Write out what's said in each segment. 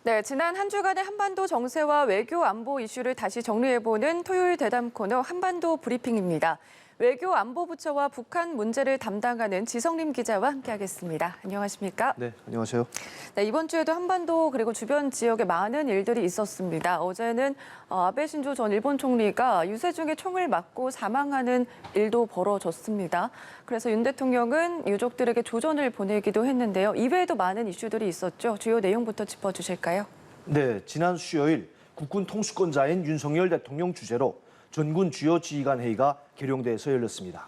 네, 지난 한 주간의 한반도 정세와 외교 안보 이슈를 다시 정리해보는 토요일 대담 코너 한반도 브리핑입니다. 외교 안보부처와 북한 문제를 담당하는 지성림 기자와 함께하겠습니다. 안녕하십니까? 네, 안녕하세요. 네, 이번 주에도 한반도 그리고 주변 지역에 많은 일들이 있었습니다. 어제는 아베 신조 전 일본 총리가 유세중에 총을 맞고 사망하는 일도 벌어졌습니다. 그래서 윤 대통령은 유족들에게 조전을 보내기도 했는데요. 이외에도 많은 이슈들이 있었죠. 주요 내용부터 짚어주실까요? 네, 지난 수요일 국군 통수권자인 윤석열 대통령 주재로 전군 주요 지휘관 회의가 계룡대에서 열렸습니다.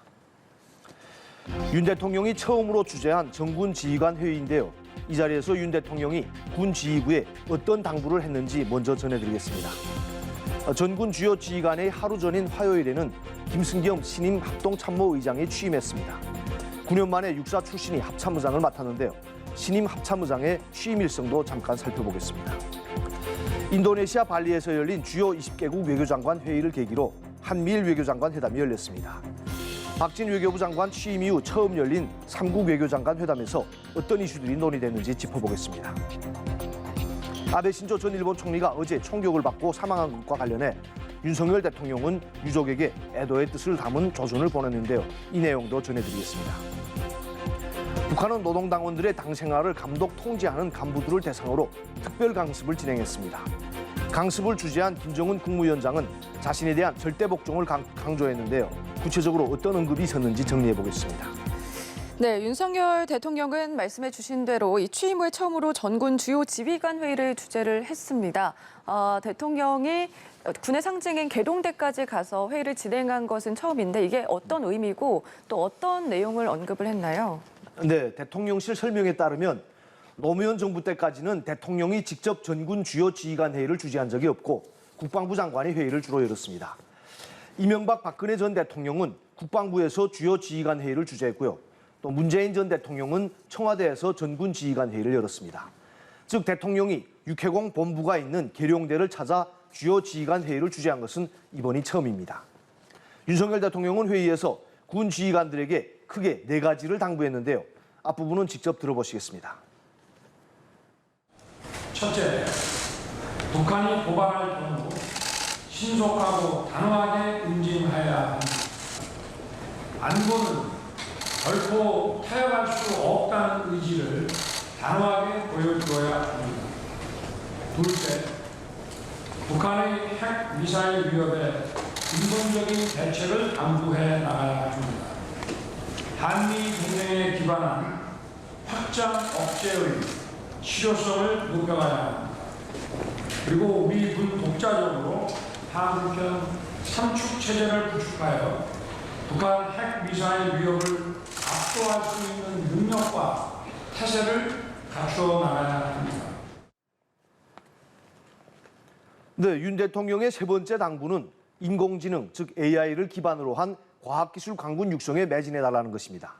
윤 대통령이 처음으로 주재한 전군 지휘관 회의인데요. 이 자리에서 윤 대통령이 군 지휘부에 어떤 당부를 했는지 먼저 전해드리겠습니다. 전군 주요 지휘관의 하루 전인 화요일에는 김승겸 신임 합동참모의장이 취임했습니다. 9년 만에 육사 출신이 합참의장을 맡았는데요. 신임 합참의장의 취임 일정도 잠깐 살펴보겠습니다. 인도네시아 발리에서 열린 주요 20개국 외교장관 회의를 계기로 한미일 외교장관 회담이 열렸습니다. 박진 외교부 장관 취임 이후 처음 열린 3국 외교장관 회담에서 어떤 이슈들이 논의됐는지 짚어보겠습니다. 아베 신조 전 일본 총리가 어제 총격을 받고 사망한 것과 관련해 윤석열 대통령은 유족에게 애도의 뜻을 담은 조선을 보냈는데요. 이 내용도 전해드리겠습니다. 북한은 노동당원들의 당 생활을 감독 통제하는 간부들을 대상으로 특별 강습을 진행했습니다. 강습을 주재한 김정은 국무위원장은 자신에 대한 절대 복종을 강조했는데요. 구체적으로 어떤 언급이 있었는지 정리해 보겠습니다. 네, 윤석열 대통령은 말씀해 주신 대로 이 취임 후에 처음으로 전군 주요 지휘관 회의를 주재를 했습니다. 대통령이 군의 상징인 계룡대까지 가서 회의를 진행한 것은 처음인데 이게 어떤 의미고 또 어떤 내용을 언급을 했나요? 네, 대통령실 설명에 따르면 노무현 정부 때까지는 대통령이 직접 전군 주요 지휘관 회의를 주재한 적이 없고 국방부 장관이 회의를 주로 열었습니다. 이명박 박근혜 전 대통령은 국방부에서 주요 지휘관 회의를 주재했고요. 또 문재인 전 대통령은 청와대에서 전군 지휘관 회의를 열었습니다. 즉 대통령이 육해공 본부가 있는 계룡대를 찾아 주요 지휘관 회의를 주재한 것은 이번이 처음입니다. 윤석열 대통령은 회의에서 군 지휘관들에게 크게 4가지를 당부했는데요. 앞부분은 직접 들어보시겠습니다. 첫째, 북한이 도발할 경우 신속하고 단호하게 응징하여야 합니다. 안보는 결코 타협할 수 없다는 의지를 단호하게 보여주어야 합니다. 둘째, 북한의 핵 미사일 위협에 근본적인 대책을 강구해 나가야 합니다. 한미 동맹에 기반한 확장 억제의 실효성을 높여가야 합니다. 그리고 우리 군 독자적으로 한국형 삼축 체제를 구축하여 북한 핵 미사일 위협을 압도할 수 있는 능력과 태세를 갖추어 나가야 합니다. 네, 윤 대통령의 세 번째 당부는 인공지능, 즉 AI를 기반으로 한 과학기술 강군 육성에 매진해달라는 것입니다.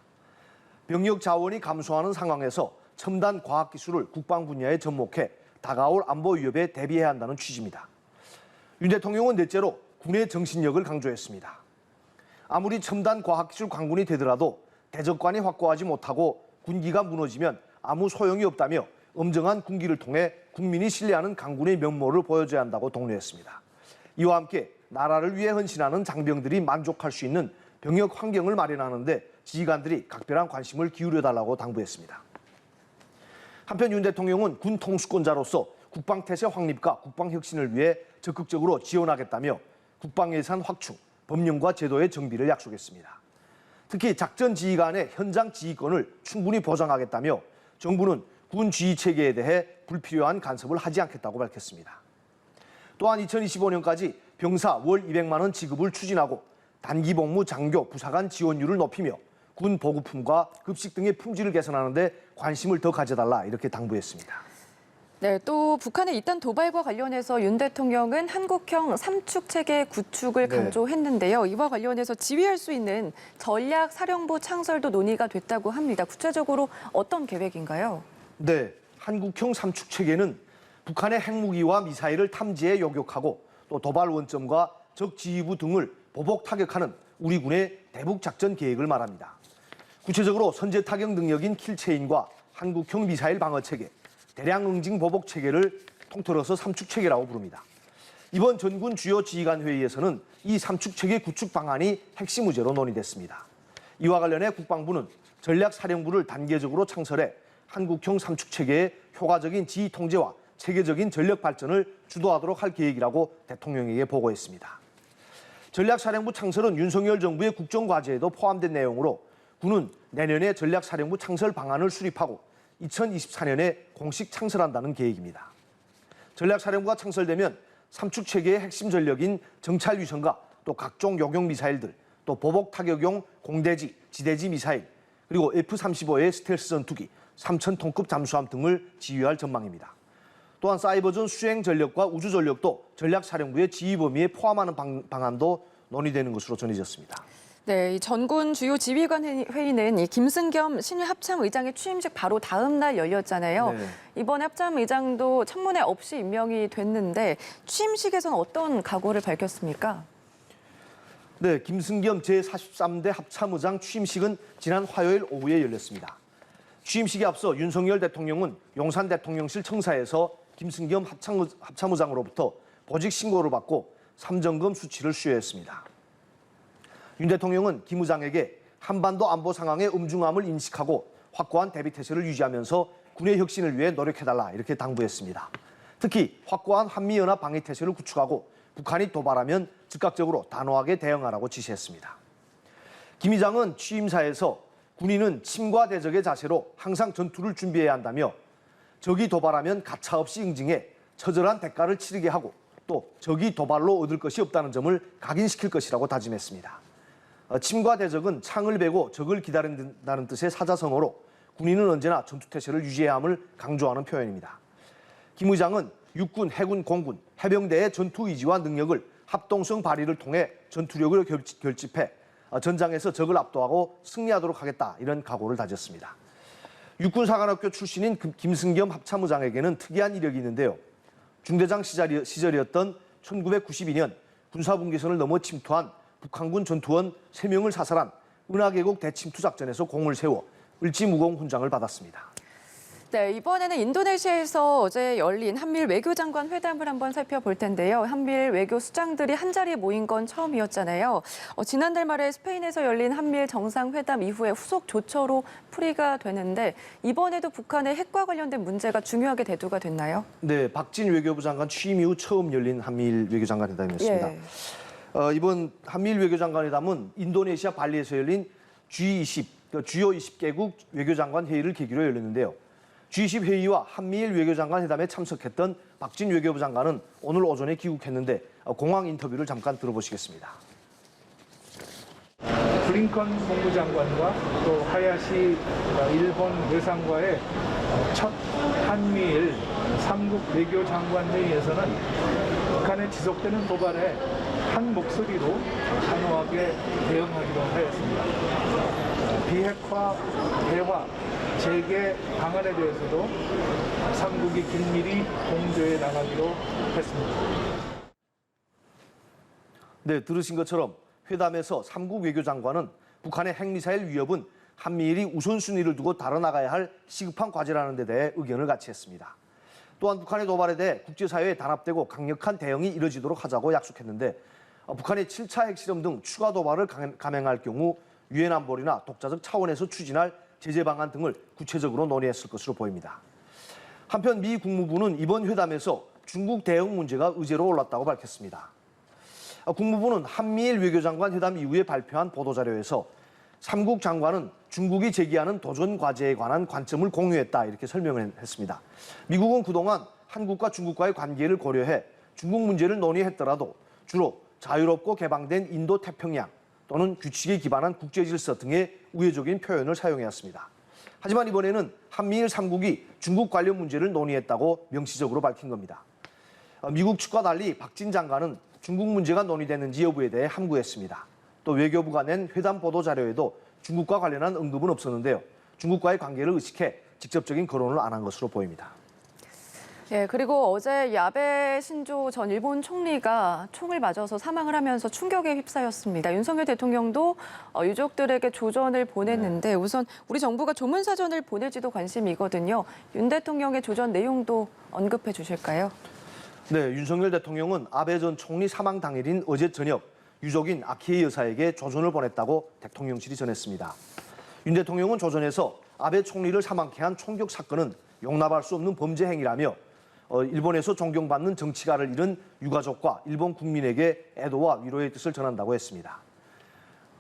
병력 자원이 감소하는 상황에서 첨단 과학기술을 국방 분야에 접목해 다가올 안보 위협에 대비해야 한다는 취지입니다. 윤 대통령은 넷째로 군의 정신력을 강조했습니다. 아무리 첨단 과학기술 강군이 되더라도 대적관이 확고하지 못하고 군기가 무너지면 아무 소용이 없다며 엄정한 군기를 통해 국민이 신뢰하는 강군의 면모를 보여줘야 한다고 독려했습니다. 이와 함께 나라를 위해 헌신하는 장병들이 만족할 수 있는 병역 환경을 마련하는데 지휘관들이 각별한 관심을 기울여달라고 당부했습니다. 한편 윤 대통령은 군 통수권자로서 국방태세 확립과 국방혁신을 위해 적극적으로 지원하겠다며 국방예산 확충, 법령과 제도의 정비를 약속했습니다. 특히 작전 지휘관의 현장 지휘권을 충분히 보장하겠다며 정부는 군 지휘체계에 대해 불필요한 간섭을 하지 않겠다고 밝혔습니다. 또한 2025년까지 병사 월 200만 원 지급을 추진하고 단기 복무 장교 부사관 지원율을 높이며 군 보급품과 급식 등의 품질을 개선하는 데 관심을 더 가져달라 이렇게 당부했습니다. 네, 또 북한의 이딴 도발과 관련해서 윤 대통령은 한국형 삼축 체계 구축을 강조했는데요. 이와 관련해서 지휘할 수 있는 전략 사령부 창설도 논의가 됐다고 합니다. 구체적으로 어떤 계획인가요? 네, 한국형 삼축 체계는 북한의 핵무기와 미사일을 탐지해 요격하고 또 도발 원점과 적 지휘부 등을 보복 타격하는 우리 군의 대북 작전 계획을 말합니다. 구체적으로 선제 타격 능력인 킬체인과 한국형 미사일 방어 체계, 대량 응징 보복 체계를 통틀어서 삼축체계라고 부릅니다. 이번 전군 주요 지휘관 회의에서는 이 삼축체계 구축 방안이 핵심 의제로 논의됐습니다. 이와 관련해 국방부는 전략사령부를 단계적으로 창설해 한국형 삼축체계의 효과적인 지휘 통제와 체계적인 전력 발전을 주도하도록 할 계획이라고 대통령에게 보고했습니다. 전략사령부 창설은 윤석열 정부의 국정과제에도 포함된 내용으로 군은 내년에 전략사령부 창설 방안을 수립하고 2024년에 공식 창설한다는 계획입니다. 전략사령부가 창설되면 삼축체계의 핵심 전력인 정찰위성과 또 각종 요격 미사일들, 또 보복 타격용 공대지, 지대지 미사일, 그리고 F-35의 스텔스 전투기, 3,000톤급 잠수함 등을 지휘할 전망입니다. 또한 사이버전 수행 전력과 우주 전력도 전략사령부의 지휘 범위에 포함하는 방안도 논의되는 것으로 전해졌습니다. 네, 이 전군 주요 지휘관 회의는 이 김승겸 신임 합참의장의 취임식 바로 다음 날 열렸잖아요. 네. 이번 합참의장도 청문회 없이 임명이 됐는데 취임식에서는 어떤 각오를 밝혔습니까? 네, 김승겸 제43대 합참의장 취임식은 지난 화요일 오후에 열렸습니다. 취임식에 앞서 윤석열 대통령은 용산 대통령실 청사에서 김승겸 합참의장으로부터 보직 신고를 받고 삼정금 수치를 수여했습니다. 윤 대통령은 김 의장에게 한반도 안보 상황의 엄중함을 인식하고 확고한 대비 태세를 유지하면서 군의 혁신을 위해 노력해달라 이렇게 당부했습니다. 특히 확고한 한미연합 방위 태세를 구축하고 북한이 도발하면 즉각적으로 단호하게 대응하라고 지시했습니다. 김 의장은 취임사에서 군인은 침과 대적의 자세로 항상 전투를 준비해야 한다며 적이 도발하면 가차없이 응징해 처절한 대가를 치르게 하고 또 적이 도발로 얻을 것이 없다는 점을 각인시킬 것이라고 다짐했습니다. 침과 대적은 창을 베고 적을 기다린다는 뜻의 사자성어로 군인은 언제나 전투태세를 유지해야 함을 강조하는 표현입니다. 김 의장은 육군, 해군, 공군, 해병대의 전투 의지와 능력을 합동성 발휘를 통해 전투력을 결집해 전장에서 적을 압도하고 승리하도록 하겠다 이런 각오를 다졌습니다. 육군사관학교 출신인 김승겸 합참의장에게는 특이한 이력이 있는데요. 중대장 시절이었던 1992년 군사분계선을 넘어 침투한 북한군 전투원 3명을 사살한 은하계곡 대침투 작전에서 공을 세워 을지무공 훈장을 받았습니다. 네, 이번에는 인도네시아에서 어제 열린 한미일 외교장관 회담을 한번 살펴볼 텐데요. 한미일 외교 수장들이 한자리에 모인 건 처음이었잖아요. 지난달 말에 스페인에서 열린 한미일 정상회담 이후에 후속 조처로 풀이가 되는데 이번에도 북한의 핵과 관련된 문제가 중요하게 대두가 됐나요? 네, 박진 외교부 장관 취임 이후 처음 열린 한미일 외교장관 회담이었습니다. 예. 이번 한미일 외교장관 회담은 인도네시아 발리에서 열린 G20, 주요 20개국 외교장관 회의를 계기로 열렸는데요. G20 회의와 한미일 외교장관 회담에 참석했던 박진 외교부 장관은 오늘 오전에 귀국했는데 공항 인터뷰를 잠깐 들어보시겠습니다. 블링컨 국무장관과 또 하야시 일본 외상과의 첫 한미일 3국 외교장관 회의에서는 북한의 지속되는 도발에 한 목소리로 단호하게 대응하기로 하였습니다. 비핵화, 대화, 재개 방안에 대해서도 3국이 긴밀히 공조해 나가기로 했습니다. 네, 들으신 것처럼 회담에서 3국 외교장관은 북한의 핵미사일 위협은 한미일이 우선순위를 두고 다뤄나가야 할 시급한 과제라는 데 대해 의견을 같이 했습니다. 또한 북한의 도발에 대해 국제사회에 단합되고 강력한 대응이 이뤄지도록 하자고 약속했는데 북한의 7차 핵실험 등 추가 도발을 감행할 경우 유엔 안보리나 독자적 차원에서 추진할 제재 방안 등을 구체적으로 논의했을 것으로 보입니다. 한편 미 국무부는 이번 회담에서 중국 대응 문제가 의제로 올랐다고 밝혔습니다. 국무부는 한미일 외교장관 회담 이후에 발표한 보도자료에서 3국 장관은 중국이 제기하는 도전 과제에 관한 관점을 공유했다 이렇게 설명을 했습니다. 미국은 그동안 한국과 중국과의 관계를 고려해 중국 문제를 논의했더라도 주로 자유롭고 개방된 인도태평양 또는 규칙에 기반한 국제질서 등의 우회적인 표현을 사용해왔습니다. 하지만 이번에는 한미일 3국이 중국 관련 문제를 논의했다고 명시적으로 밝힌 겁니다. 미국 측과 달리 박진 장관은 중국 문제가 논의되는지 여부에 대해 함구했습니다. 또 외교부가 낸 회담 보도 자료에도 중국과 관련한 언급은 없었는데요. 중국과의 관계를 의식해 직접적인 거론을 안 한 것으로 보입니다. 예, 그리고 어제 이 아베 신조 전 일본 총리가 총을 맞아서 사망을 하면서 충격에 휩싸였습니다. 윤석열 대통령도 유족들에게 조전을 보냈는데 우선 우리 정부가 조문사전을 보낼지도 관심이거든요. 윤 대통령의 조전 내용도 언급해 주실까요? 네, 윤석열 대통령은 아베 전 총리 사망 당일인 어제 저녁 유족인 아키에 여사에게 조전을 보냈다고 대통령실이 전했습니다. 윤 대통령은 조전에서 아베 총리를 사망케 한 총격 사건은 용납할 수 없는 범죄 행위라며 일본에서 존경받는 정치가를 잃은 유가족과 일본 국민에게 애도와 위로의 뜻을 전한다고 했습니다.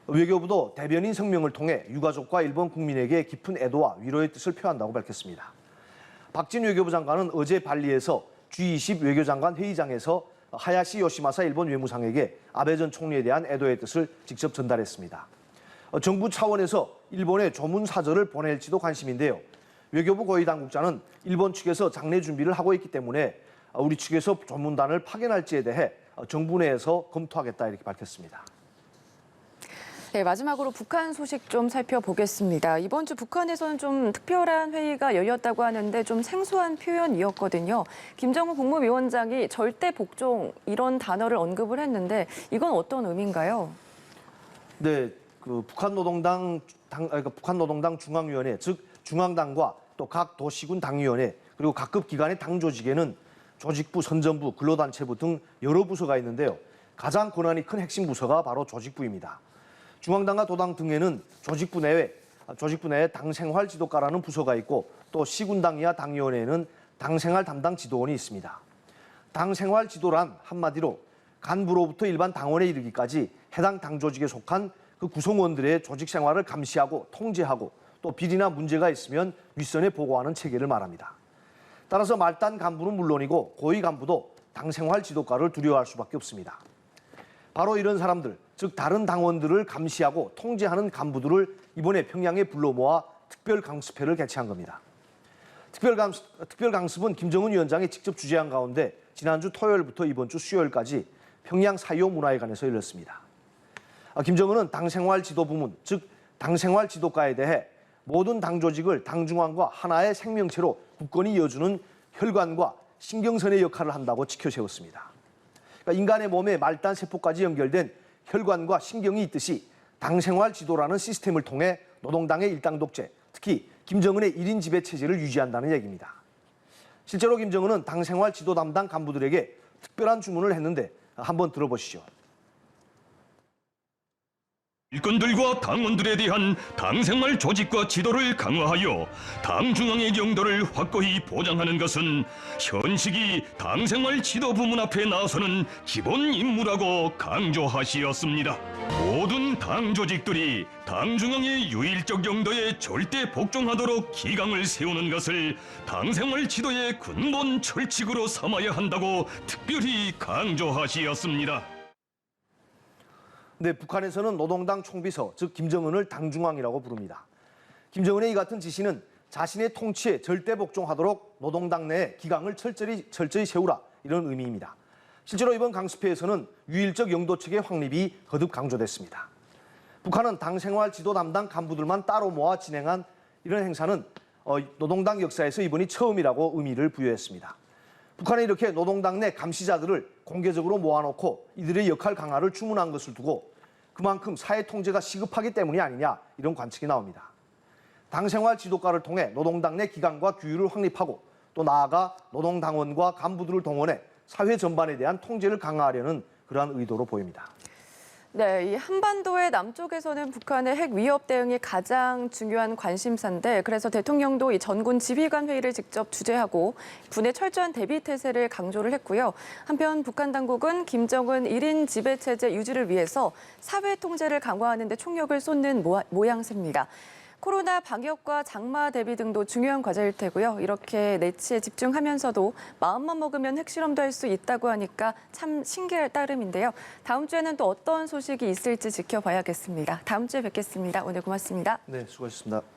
외교부도 대변인 성명을 통해 유가족과 일본 국민에게 깊은 애도와 위로의 뜻을 표한다고 밝혔습니다. 박진 외교부 장관은 어제 발리에서 G20 외교장관 회의장에서 하야시 요시마사 일본 외무상에게 아베 전 총리에 대한 애도의 뜻을 직접 전달했습니다. 정부 차원에서 일본에 조문 사절을 보낼지도 관심인데요. 외교부 고위 당국자는 일본 측에서 장례 준비를 하고 있기 때문에 우리 측에서 조문단을 파견할지에 대해 정부 내에서 검토하겠다 이렇게 밝혔습니다. 네, 마지막으로 북한 소식 좀 살펴보겠습니다. 이번 주 북한에서는 좀 특별한 회의가 열렸다고 하는데 좀 생소한 표현이었거든요. 김정은 국무위원장이 절대 복종 이런 단어를 언급을 했는데 이건 어떤 의미인가요? 네, 북한 노동당 중앙위원회, 즉 중앙당과 또 각 도시군 당위원회 그리고 각급 기관의 당 조직에는 조직부, 선전부, 근로단체부 등 여러 부서가 있는데요. 가장 권한이 큰 핵심 부서가 바로 조직부입니다. 중앙당과 도당 등에는 조직부 내에 당생활 지도과라는 부서가 있고 또 시군당 이하 당위원회에는 당생활 담당 지도원이 있습니다. 당생활 지도란 한마디로 간부로부터 일반 당원에 이르기까지 해당 당 조직에 속한 그 구성원들의 조직 생활을 감시하고 통제하고 또 비리나 문제가 있으면 윗선에 보고하는 체계를 말합니다. 따라서 말단 간부는 물론이고 고위 간부도 당생활 지도과를 두려워할 수밖에 없습니다. 바로 이런 사람들, 즉 다른 당원들을 감시하고 통제하는 간부들을 이번에 평양에 불러 모아 특별강습회를 개최한 겁니다. 특별강습은 김정은 위원장이 직접 주재한 가운데 지난주 토요일부터 이번 주 수요일까지 평양 사이오 문화회관에서 열렸습니다. 김정은은 당생활 지도부문, 즉 당생활 지도과에 대해 모든 당 조직을 당중앙과 하나의 생명체로 굳건히 이어주는 혈관과 신경선의 역할을 한다고 지켜세웠습니다. 그러니까 인간의 몸에 말단 세포까지 연결된 혈관과 신경이 있듯이 당생활 지도라는 시스템을 통해 노동당의 일당 독재, 특히 김정은의 1인 지배 체제를 유지한다는 얘기입니다. 실제로 김정은은 당생활 지도 담당 간부들에게 특별한 주문을 했는데 한번 들어보시죠. 일꾼들과 당원들에 대한 당생활 조직과 지도를 강화하여 당 중앙의 영도를 확고히 보장하는 것은 현 시기 당생활 지도 부문 앞에 나서는 기본 임무라고 강조하시었습니다. 모든 당 조직들이 당 중앙의 유일적 영도에 절대 복종하도록 기강을 세우는 것을 당생활 지도의 근본 철칙으로 삼아야 한다고 특별히 강조하시었습니다. 네, 북한에서는 노동당 총비서, 즉 김정은을 당중앙이라고 부릅니다. 김정은의 이 같은 지시는 자신의 통치에 절대 복종하도록 노동당 내 기강을 철저히 세우라 이런 의미입니다. 실제로 이번 강습회에서는 유일적 영도책의 확립이 거듭 강조됐습니다. 북한은 당생활 지도 담당 간부들만 따로 모아 진행한 이런 행사는 노동당 역사에서 이번이 처음이라고 의미를 부여했습니다. 북한은 이렇게 노동당 내 감시자들을 공개적으로 모아놓고 이들의 역할 강화를 주문한 것을 두고 그만큼 사회 통제가 시급하기 때문이 아니냐 이런 관측이 나옵니다. 당생활 지도과를 통해 노동당 내 기강과 규율을 확립하고 또 나아가 노동당원과 간부들을 동원해 사회 전반에 대한 통제를 강화하려는 그러한 의도로 보입니다. 네, 이 한반도의 남쪽에서는 북한의 핵 위협 대응이 가장 중요한 관심사인데 그래서 대통령도 이 전군 지휘관 회의를 직접 주재하고 군의 철저한 대비 태세를 강조를 했고요. 한편 북한 당국은 김정은 1인 지배 체제 유지를 위해서 사회 통제를 강화하는 데 총력을 쏟는 모양새입니다. 코로나 방역과 장마 대비 등도 중요한 과제일 테고요. 이렇게 내치에 집중하면서도 마음만 먹으면 핵실험도 할 수 있다고 하니까 참 신기할 따름인데요. 다음 주에는 또 어떤 소식이 있을지 지켜봐야겠습니다. 다음 주에 뵙겠습니다. 오늘 고맙습니다. 네, 수고하셨습니다.